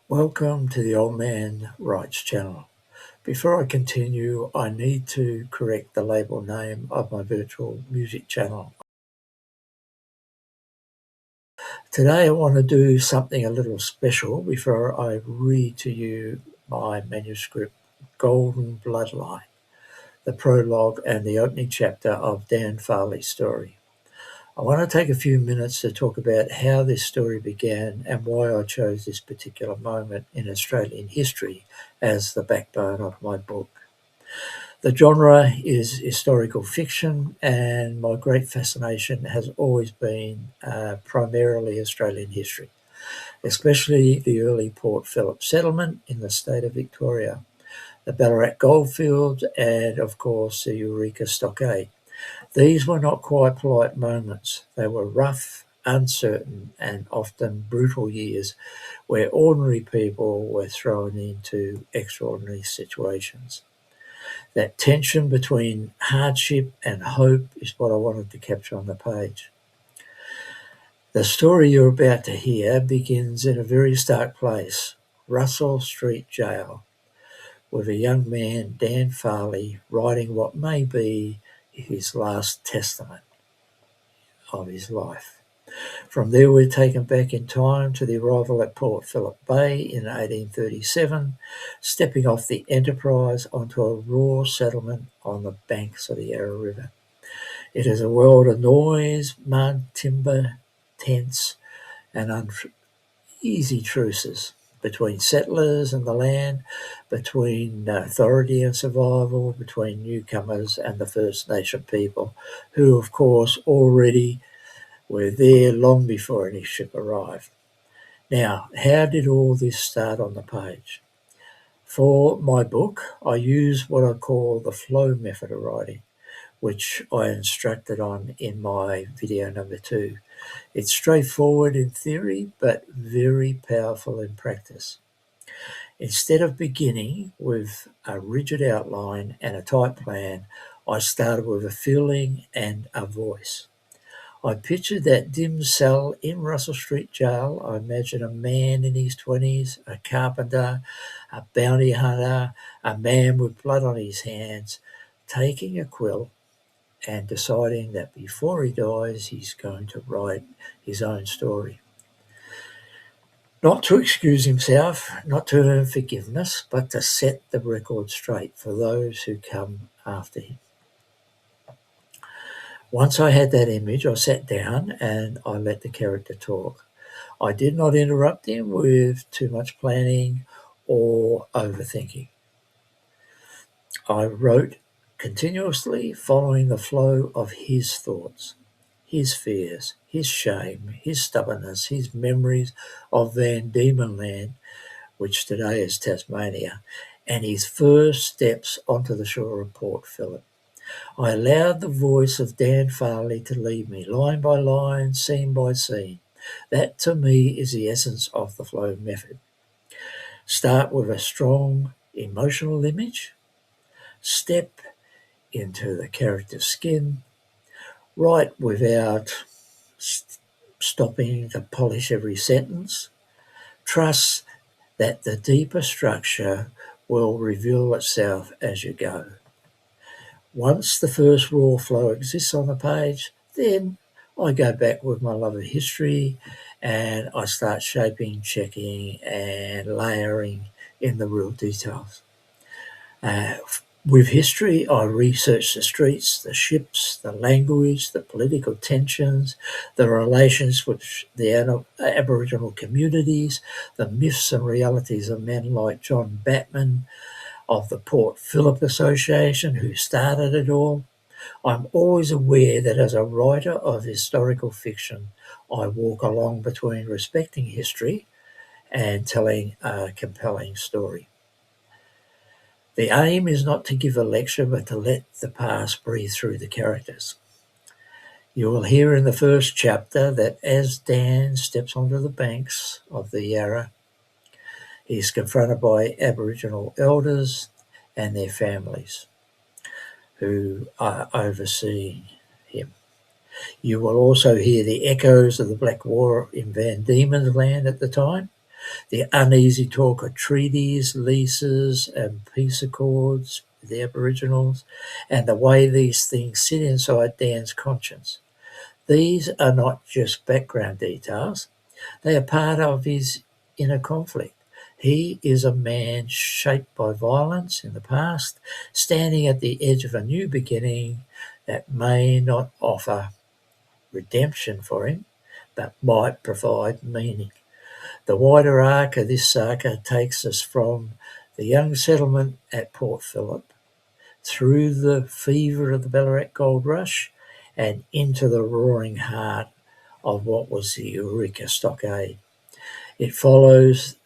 Welcome to the Old Man Writes channel. Before I continue, I need to correct the label name of my virtual music channel. Today I want to do something a little special before I read to you my manuscript, Golden Bloodline, the prologue and the opening chapter of Dan Farley's story. I want to take a few minutes to talk about how this story began and why I chose this particular moment in Australian history as the backbone of my book. The genre is historical fiction, and my great fascination has always been primarily Australian history, especially the early Port Phillip settlement in the state of Victoria, the Ballarat goldfields, and of course the Eureka Stockade. These were not quite polite moments. They were rough, uncertain, and often brutal years where ordinary people were thrown into extraordinary situations. That tension between hardship and hope is what I wanted to capture on the page. The story you're about to hear begins in a very stark place, Russell Street Jail, with a young man, Dan Farley, writing what may be his last testament of his life. From there, we're taken back in time to the arrival at Port Phillip Bay in 1837, stepping off the Enterprise onto a raw settlement on the banks of the Yarra River. It is a world of noise, mud, timber, tents, and uneasy truces between settlers and the land, between authority and survival, between newcomers and the First Nation people, who, of course, already were there long before any ship arrived. Now, how did all this start on the page? For my book, I use what I call the flow method of writing, which I instructed on in my video number 2. It's straightforward in theory, but very powerful in practice. Instead of beginning with a rigid outline and a tight plan, I started with a feeling and a voice. I pictured that dim cell in Russell Street Jail. I imagined a man in his 20s, a carpenter, a bounty hunter, a man with blood on his hands, taking a quill and deciding that before he dies, he's going to write his own story. Not to excuse himself, not to earn forgiveness, but to set the record straight for those who come after him. Once I had that image, I sat down and I let the character talk. I did not interrupt him with too much planning or overthinking. I wrote continuously, following the flow of his thoughts, his fears, his shame, his stubbornness, his memories of Van Diemen Land, which today is Tasmania, and his first steps onto the shore of Port Phillip. I allowed the voice of Dan Farley to lead me, line by line, scene by scene. That, to me, is the essence of the flow method. Start with a strong emotional image, step into the character's skin, write without stopping to polish every sentence, trust that the deeper structure will reveal itself as you go. Once the first raw flow exists on the page, then I go back with my love of history and I start shaping, checking, and layering in the real details. With history, I research the streets, the ships, the language, the political tensions, the relations with the Aboriginal communities, the myths and realities of men like John Batman, of the Port Phillip Association, who started it all. I'm always aware that as a writer of historical fiction, I walk along between respecting history and telling a compelling story. The aim is not to give a lecture, but to let the past breathe through the characters. You will hear in the first chapter that as Dan steps onto the banks of the Yarra, he's confronted by Aboriginal elders and their families who are overseeing him. You will also hear the echoes of the Black War in Van Diemen's Land at the time, The uneasy talk of treaties, leases, and peace accords with the Aboriginals, and the way these things sit inside Dan's conscience. These are not just background details, they are part of his inner conflict. He is a man shaped by violence in the past, standing at the edge of a new beginning that may not offer redemption for him, but might provide meaning. The wider arc of this saga takes us from the young settlement at Port Phillip, through the fever of the Ballarat Gold Rush, and into the roaring heart of what was the Eureka Stockade. It follows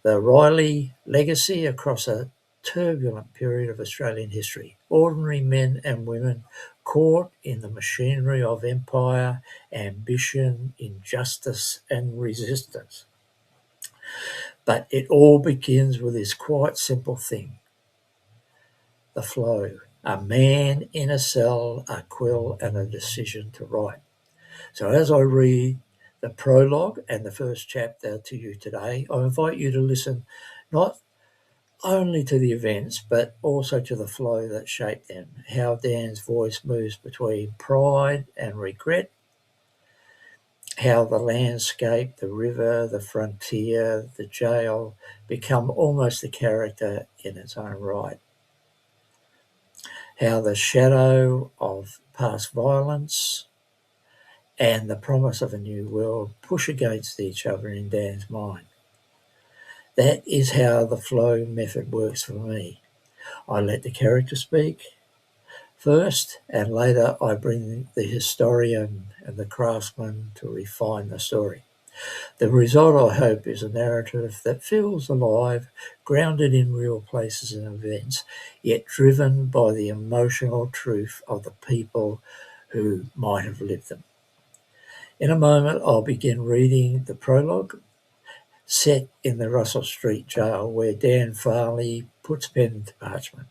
the Riley legacy across a turbulent period of Australian history. Ordinary men and women caught in the machinery of empire, ambition, injustice, and resistance. But it all begins with this quite simple thing: the flow. A man in a cell, a quill, and a decision to write. So as I read the prologue and the first chapter to you today, I invite you to listen not only to the events, but also to the flow that shaped them, how Dan's voice moves between pride and regret, how the landscape, the river, the frontier, the jail become almost a character in its own right, how the shadow of past violence and the promise of a new world push against each other in Dan's mind. That is how the flow method works for me. I let the character speak first, and later I bring the historian and the craftsman to refine the story. The result, I hope, is a narrative that feels alive, grounded in real places and events, yet driven by the emotional truth of the people who might have lived them. In a moment, I'll begin reading the prologue, set in the Russell Street jail, where Dan Farley puts pen to parchment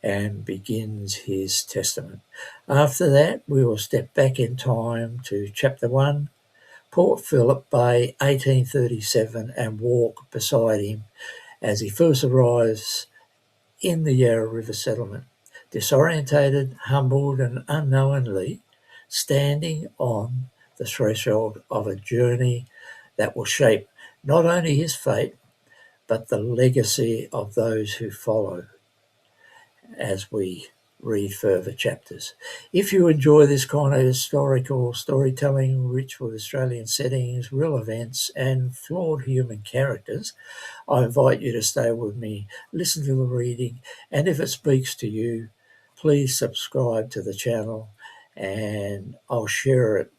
and begins his testament. After that, we will step back in time to Chapter 1, Port Phillip Bay, 1837, and walk beside him as he first arrives in the Yarra River settlement, disorientated, humbled, and unknowingly standing on the threshold of a journey that will shape not only his fate, but the legacy of those who follow as we read further chapters. If you enjoy this kind of historical storytelling, rich with Australian settings, real events, and flawed human characters, I invite you to stay with me, listen to the reading, and if it speaks to you, please subscribe to the channel, and I'll share it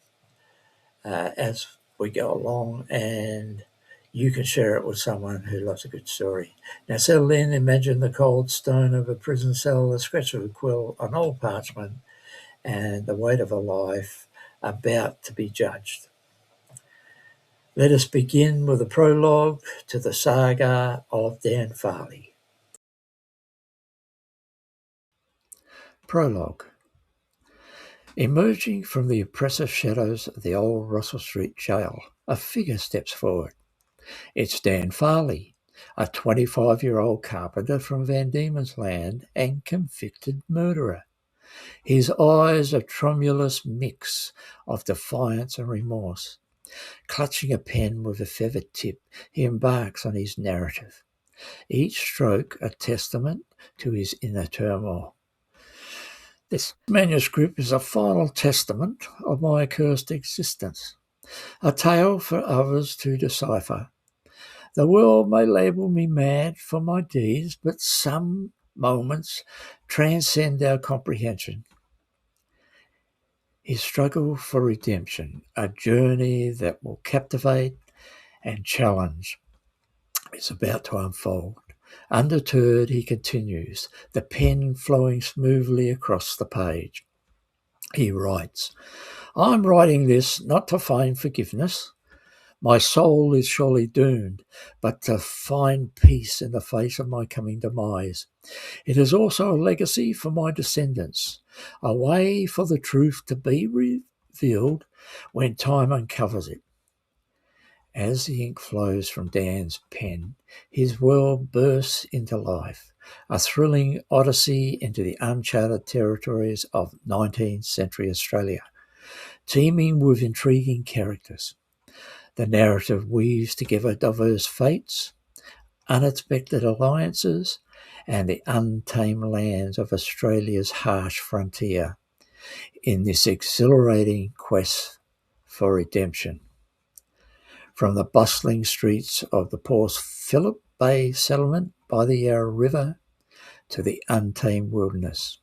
as we go along, and you can share it with someone who loves a good story. Now settle in, imagine the cold stone of a prison cell, the scratch of a quill, an old parchment, and the weight of a life about to be judged. Let us begin with a prologue to the saga of Dan Farley. Prologue. Emerging from the oppressive shadows of the old Russell Street jail, a figure steps forward. It's Dan Farley, a 25-year-old carpenter from Van Diemen's Land and convicted murderer. His eyes a tremulous mix of defiance and remorse. Clutching a pen with a feathered tip, he embarks on his narrative, each stroke a testament to his inner turmoil. This manuscript is a final testament of my accursed existence, a tale for others to decipher. The world may label me mad for my deeds, but some moments transcend our comprehension. His struggle for redemption, a journey that will captivate and challenge, is about to unfold. Undeterred, he continues, the pen flowing smoothly across the page. He writes, I'm writing this not to find forgiveness. My soul is surely doomed, but to find peace in the face of my coming demise. It is also a legacy for my descendants, a way for the truth to be revealed when time uncovers it. As the ink flows from Dan's pen, his world bursts into life, a thrilling odyssey into the uncharted territories of 19th century Australia, teeming with intriguing characters. The narrative weaves together diverse fates, unexpected alliances, and the untamed lands of Australia's harsh frontier in this exhilarating quest for redemption. From the bustling streets of the Port Phillip Bay settlement by the Yarra River to the untamed wilderness,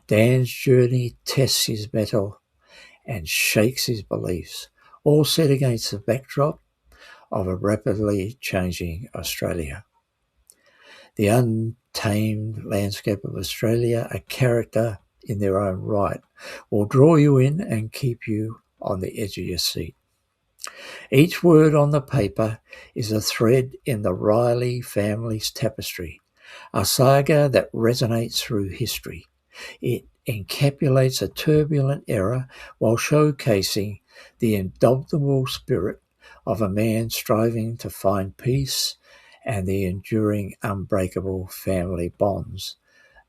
Dan's journey tests his mettle and shakes his beliefs, all set against the backdrop of a rapidly changing Australia. The untamed landscape of Australia, a character in their own right, will draw you in and keep you on the edge of your seat. Each word on the paper is a thread in the Riley family's tapestry, a saga that resonates through history. It encapsulates a turbulent era while showcasing the indomitable spirit of a man striving to find peace and the enduring, unbreakable family bonds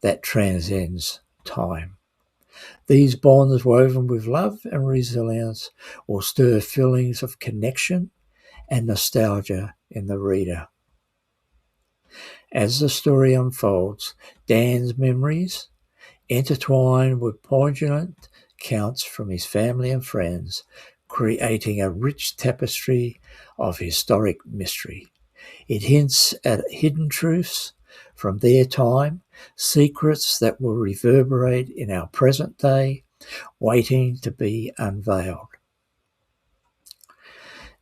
that transcends time. These bonds, woven with love and resilience, will stir feelings of connection and nostalgia in the reader. As the story unfolds, Dan's memories, intertwined with poignant accounts from his family and friends, creating a rich tapestry of historic mystery. It hints at hidden truths from their time, secrets that will reverberate in our present day, waiting to be unveiled.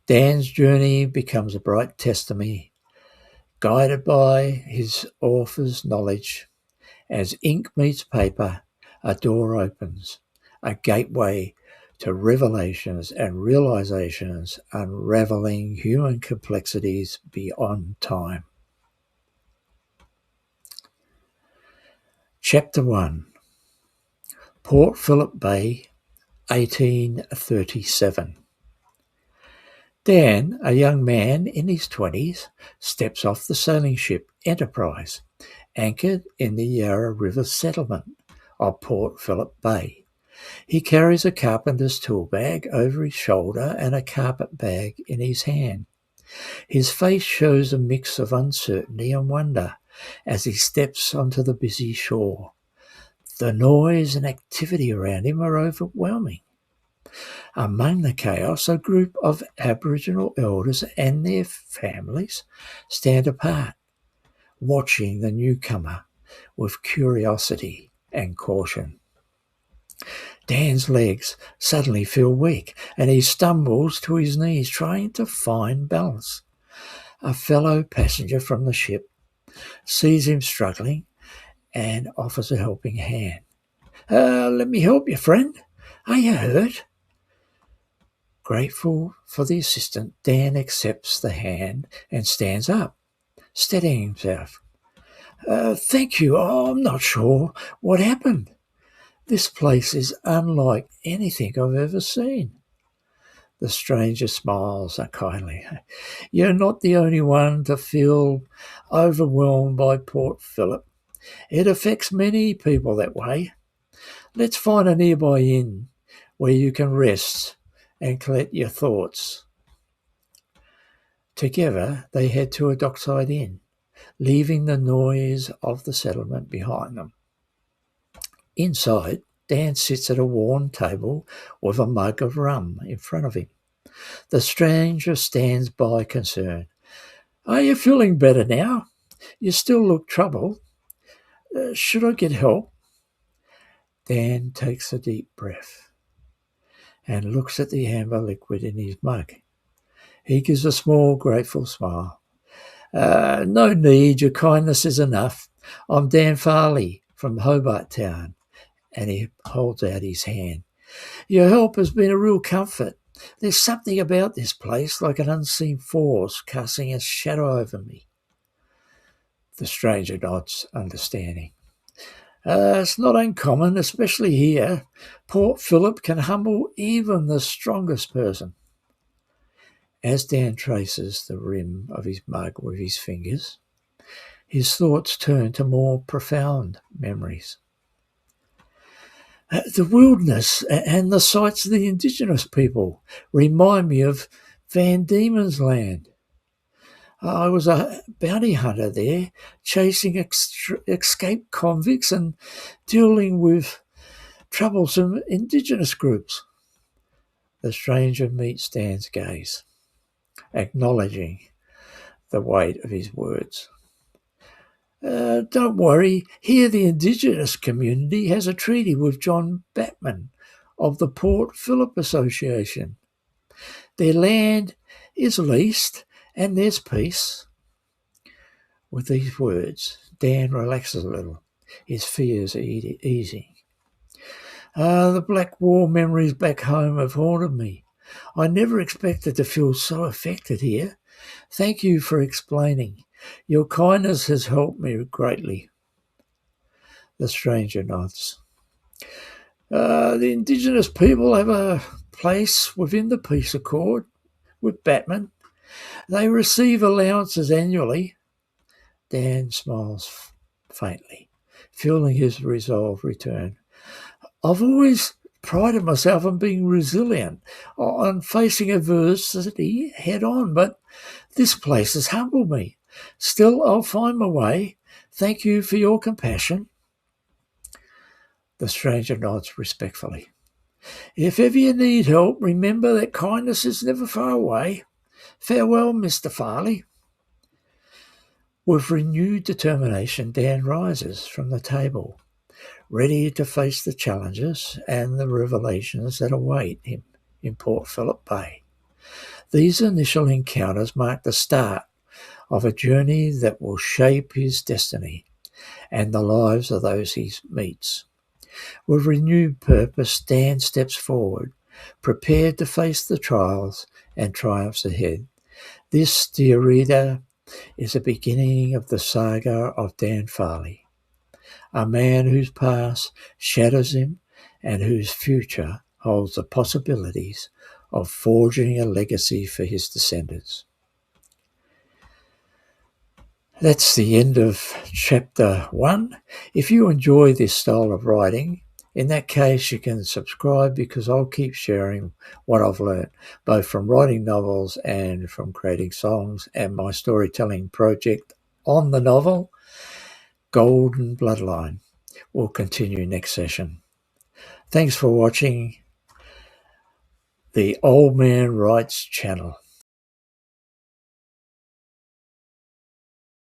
Dan's journey becomes a bright testimony, guided by his author's knowledge. As ink meets paper, a door opens, a gateway to revelations and realizations, unraveling human complexities beyond time. Chapter 1. Port Phillip Bay, 1837. Dan, a young man in his 20s, steps off the sailing ship Enterprise, anchored in the Yarra River settlement of Port Phillip Bay. He carries a carpenter's tool bag over his shoulder and a carpet bag in his hand. His face shows a mix of uncertainty and wonder as he steps onto the busy shore. The noise and activity around him are overwhelming. Among the chaos, a group of Aboriginal elders and their families stand apart, watching the newcomer with curiosity and caution. Dan's legs suddenly feel weak, and he stumbles to his knees, trying to find balance. A fellow passenger from the ship sees him struggling and offers a helping hand. Let me help you, friend. Are you hurt? Grateful for the assistance, Dan accepts the hand and stands up, steadying himself. Thank you. I'm not sure what happened. This place is unlike anything I've ever seen. The stranger smiles kindly. You're not the only one to feel overwhelmed by Port Phillip. It affects many people that way. Let's find a nearby inn where you can rest and collect your thoughts. Together, they head to a dockside inn, leaving the noise of the settlement behind them. Inside, Dan sits at a worn table with a mug of rum in front of him. The stranger stands by concerned. Are you feeling better now? You still look troubled. Should I get help? Dan takes a deep breath and looks at the amber liquid in his mug. He gives a small, grateful smile. No need, your kindness is enough. I'm Dan Farley from Hobart Town, and he holds out his hand. Your help has been a real comfort. There's something about this place, like an unseen force casting a shadow over me. The stranger nods, understanding. It's not uncommon, especially here. Port Phillip can humble even the strongest person. As Dan traces the rim of his mug with his fingers, his thoughts turn to more profound memories. The wilderness and the sights of the indigenous people remind me of Van Diemen's Land. I was a bounty hunter there, chasing escaped convicts and dealing with troublesome indigenous groups. The stranger meets Dan's gaze, acknowledging the weight of his words. Don't worry, here the indigenous community has a treaty with John Batman of the Port Phillip Association. Their land is leased and there's peace. With these words, Dan relaxes a little, his fears easing. The Black War memories back home have haunted me. I never expected to feel so affected here. Thank you for explaining. Your kindness has helped me greatly. The stranger nods. The indigenous people have a place within the peace accord with Batman. They receive allowances annually. Dan smiles faintly, feeling his resolve return. I've always prided myself on being resilient, on facing adversity head on, but this place has humbled me. Still, I'll find my way. Thank you for your compassion. The stranger nods respectfully. If ever you need help, remember that kindness is never far away. Farewell, Mr. Farley. With renewed determination, Dan rises from the table, ready to face the challenges and the revelations that await him in Port Phillip Bay. These initial encounters mark the start of a journey that will shape his destiny and the lives of those he meets. With renewed purpose, Dan steps forward, prepared to face the trials and triumphs ahead. This, dear reader, is the beginning of the saga of Dan Farley, a man whose past shadows him and whose future holds the possibilities of forging a legacy for his descendants. That's the end of chapter 1. If you enjoy this style of writing, in that case you can subscribe, because I'll keep sharing what I've learned, both from writing novels and from creating songs, and my storytelling project on the novel, Golden Bloodline, will continue next session. Thanks for watching the Old Man Writes channel.